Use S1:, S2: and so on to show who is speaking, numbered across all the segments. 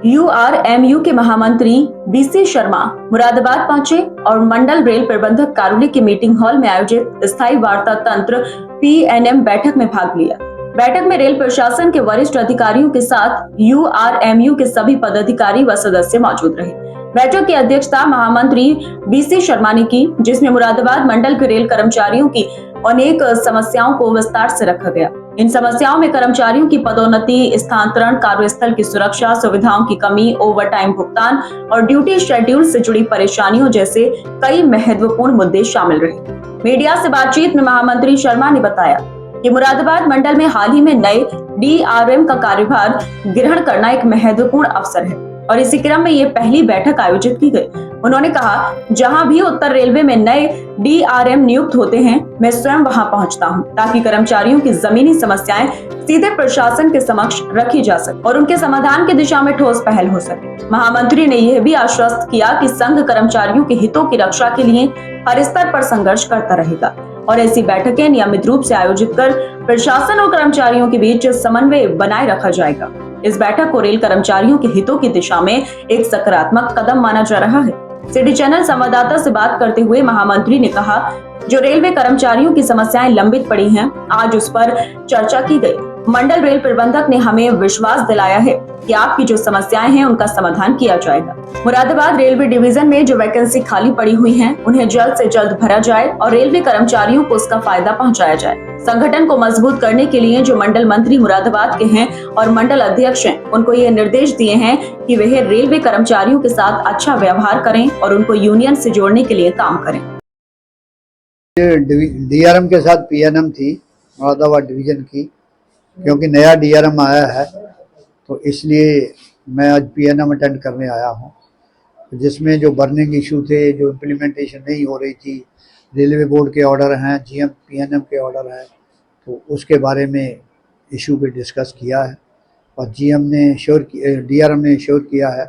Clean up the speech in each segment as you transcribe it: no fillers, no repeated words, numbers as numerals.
S1: यूआरएमयू के महामंत्री बीसी शर्मा मुरादाबाद पहुंचे और मंडल रेल प्रबंधक कार्यालय के मीटिंग हॉल में आयोजित स्थायी वार्ता तंत्र पीएनएम बैठक में भाग लिया। बैठक में रेल प्रशासन के वरिष्ठ अधिकारियों के साथ यूआरएमयू के सभी पदाधिकारी व सदस्य मौजूद रहे। बैठक की अध्यक्षता महामंत्री बीसी शर्मा ने की, जिसमें मुरादाबाद मंडल के रेल कर्मचारियों की अनेक समस्याओं को विस्तार से रखा गया। इन समस्याओं में कर्मचारियों की पदोन्नति, स्थानांतरण, कार्यस्थल की सुरक्षा, सुविधाओं की कमी, ओवरटाइम भुगतान और ड्यूटी शेड्यूल से जुड़ी परेशानियों जैसे कई महत्वपूर्ण मुद्दे शामिल रहे। मीडिया से बातचीत में महामंत्री शर्मा ने बताया कि मुरादाबाद मंडल में हाल ही में नए डीआरएम का कार्यभार ग्रहण करना एक महत्वपूर्ण अवसर है और इसी क्रम में ये पहली बैठक आयोजित की गई। उन्होंने कहा, जहां भी उत्तर रेलवे में नए डीआरएम नियुक्त होते हैं, मैं स्वयं वहां पहुंचता हूं ताकि कर्मचारियों की जमीनी समस्याएं सीधे प्रशासन के समक्ष रखी जा सके और उनके समाधान की दिशा में ठोस पहल हो सके। महामंत्री ने यह भी आश्वस्त किया कि संघ कर्मचारियों के हितों की रक्षा के लिए हर स्तर पर संघर्ष करता रहेगा और ऐसी बैठकें नियमित रूप से आयोजित कर प्रशासन और कर्मचारियों के बीच समन्वय बनाए रखा जाएगा। इस बैठक को रेल कर्मचारियों के हितों की दिशा में एक सकारात्मक कदम माना जा रहा है। सिटी चैनल संवाददाता से बात करते हुए महामंत्री ने कहा, जो रेलवे कर्मचारियों की समस्याएं लंबित पड़ी हैं, आज उस पर चर्चा की गई। मंडल रेल प्रबंधक ने हमें विश्वास दिलाया है कि आपकी जो समस्याएं हैं उनका समाधान किया जाएगा। मुरादाबाद रेलवे डिवीजन में जो वैकेंसी खाली पड़ी हुई हैं, उन्हें जल्द से जल्द भरा जाए और रेलवे कर्मचारियों को उसका फायदा पहुंचाया जाए। संगठन को मजबूत करने के लिए जो मंडल मंत्री मुरादाबाद के हैं और मंडल अध्यक्ष हैं, उनको ये निर्देश दिए हैं कि वे रेलवे कर्मचारियों के साथ अच्छा व्यवहार करें और उनको यूनियन से जोड़ने के लिए काम करें।
S2: डीआरएम के साथ पीएनएम थी मुरादाबाद डिवीजन की, क्योंकि नया डीआरएम आया है तो इसलिए मैं आज पीएनएम अटेंड करने आया हूँ, जिसमें जो बर्निंग इशू थे, जो इम्प्लीमेंटेशन नहीं हो रही थी, रेलवे बोर्ड के ऑर्डर हैं, जीएम पीएनएम के ऑर्डर हैं, तो उसके बारे में इशू पे डिस्कस किया है और डीआरएम ने श्योर किया है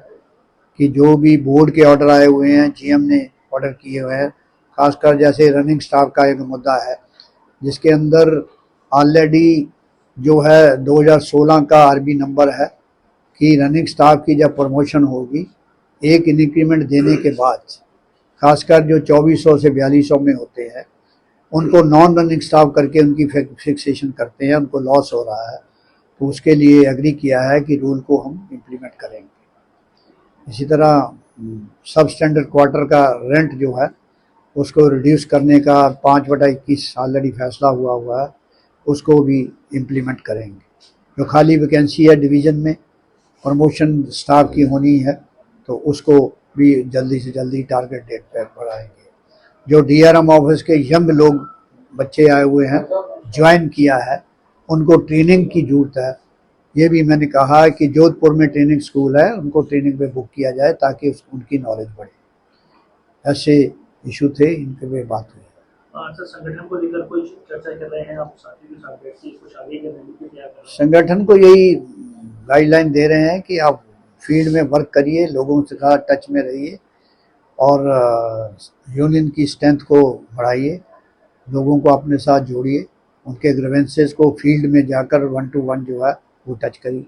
S2: कि जो भी बोर्ड के ऑर्डर आए हुए हैं, जीएम ने ऑर्डर किए हुए हैं, खासकर जैसे रनिंग स्टाफ का एक मुद्दा है जिसके अंदर ऑलरेडी जो है 2016 का आरबी नंबर है कि रनिंग स्टाफ की जब प्रमोशन होगी, एक इंक्रीमेंट देने के बाद, खासकर जो 2400 से 4200 में होते हैं, उनको नॉन रनिंग स्टाफ करके उनकी फिक्सेशन करते हैं, उनको लॉस हो रहा है, तो उसके लिए एग्री किया है कि रूल को हम इम्प्लीमेंट करेंगे। इसी तरह सब स्टैंडर्ड क्वार्टर का रेंट जो है उसको रिड्यूस करने का 5/21 ऑलरेडी फैसला हुआ है, उसको भी इम्प्लीमेंट करेंगे। जो खाली वैकेंसी है डिवीज़न में, प्रमोशन स्टाफ की होनी है, तो उसको भी जल्दी से जल्दी टारगेट डेट पर बढ़ाएंगे। जो डीआरएम ऑफिस के यंग लोग बच्चे आए हुए हैं, ज्वाइन किया है, उनको ट्रेनिंग की ज़रूरत है। ये भी मैंने कहा है कि जोधपुर में ट्रेनिंग स्कूल है, उनको ट्रेनिंग पे बुक किया जाए ताकि उनकी नॉलेज बढ़े। ऐसे इशू थे, इनके पे बात हुई।
S3: सर, संगठन को लेकर कोई चर्चा कर रहे हैं आप साथियों के साथ बैठ के, कुछ आगे के रणनीति क्या कर रहे हैं?
S2: संगठन को यही गाइडलाइन दे रहे हैं कि आप फील्ड में वर्क करिए, लोगों के साथ टच में रहिए और यूनियन की स्ट्रेंथ को बढ़ाइए, लोगों को अपने साथ जोड़िए, उनके ग्रीवेंसेस को फील्ड में जाकर 1 to 1 जो है वो टच करिए।